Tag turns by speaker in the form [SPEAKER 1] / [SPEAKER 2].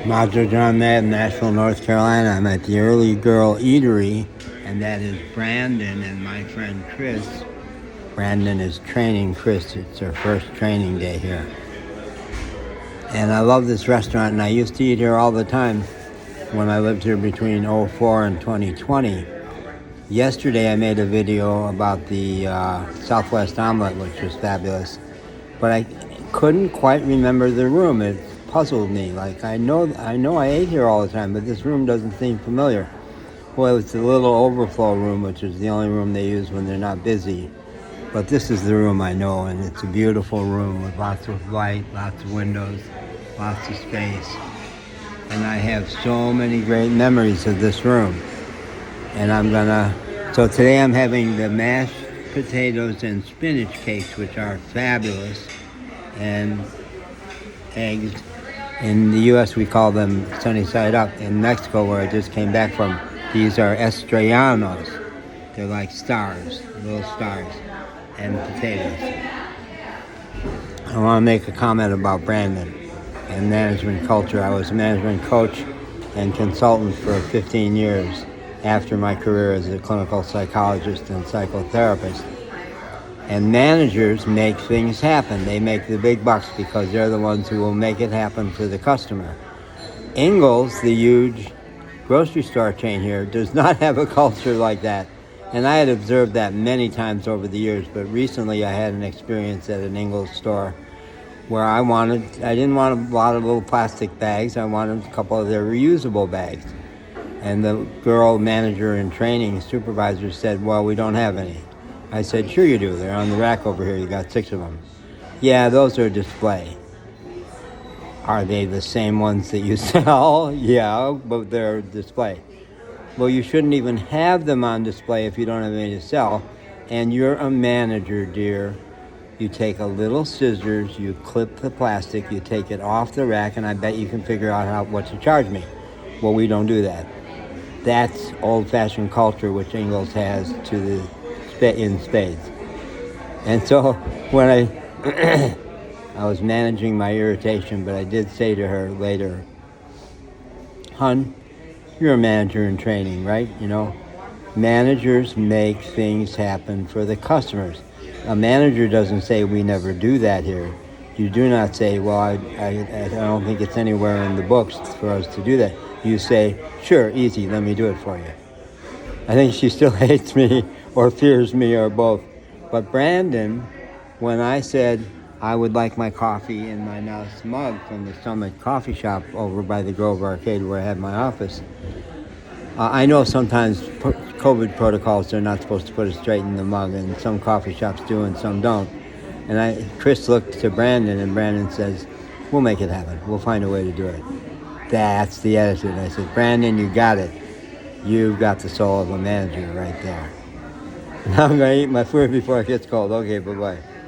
[SPEAKER 1] Roger John Madden, Asheville, North Carolina. I'm at the Early Girl Eatery, and that is Brandon and my friend Chris. Brandon is training Chris. It's her first training day here. And I love this restaurant, and I used to eat here all the time when I lived here between 2004 and 2020. Yesterday I made a video about the Southwest omelet, which was fabulous, but I couldn't quite remember the room. It puzzled me. Like, I know I ate here all the time, but this room doesn't seem familiar. Well, it's the little overflow room, which is the only room they use when they're not busy. But this is the room I know, and it's a beautiful room with lots of light, lots of windows, lots of space. And I have so many great memories of this room. And so today I'm having the mashed potatoes and spinach cakes, which are fabulous, and eggs. In the U.S. we call them sunny side up. In Mexico, where I just came back from, these are estrellanos. They're like stars, little stars, and potatoes. I want to make a comment about Brandon and management culture. I was a management coach and consultant for 15 years after my career as a clinical psychologist and psychotherapist. And managers make things happen. They make the big bucks because they're the ones who will make it happen for the customer. Ingles, the huge grocery store chain here, does not have a culture like that. And I had observed that many times over the years, but recently I had an experience at an Ingles store where I didn't want a lot of little plastic bags. I wanted a couple of their reusable bags. And the girl manager in training, supervisor, said, well, we don't have any. I said, sure you do. They're on the rack over here. You got 6 of them. Yeah, those are display. Are they the same ones that you sell? Yeah, but they're display. Well, you shouldn't even have them on display if you don't have any to sell. And you're a manager, dear. You take a little scissors, you clip the plastic, you take it off the rack, and I bet you can figure out what to charge me. Well, we don't do that. That's old-fashioned culture, which Ingles has in spades. And so when I was managing my irritation, but I did say to her later, "Hun, you're a manager in training, right? You know, managers make things happen for the customers. A manager doesn't say we never do that here. You do not say, well, I don't think it's anywhere in the books for us to do that. You say, sure, easy, let me do it for you." I think she still hates me or fears me or both. But Brandon, when I said I would like my coffee in my nice mug from the Summit Coffee Shop over by the Grove Arcade where I had my office, I know sometimes COVID protocols, they're not supposed to put it straight in the mug, and some coffee shops do and some don't. And Chris looked to Brandon, and Brandon says, we'll make it happen. We'll find a way to do it. That's the attitude. I said, Brandon, you got it. You've got the soul of a manager right there. Now I'm going to eat my food before it gets cold. Okay, bye-bye.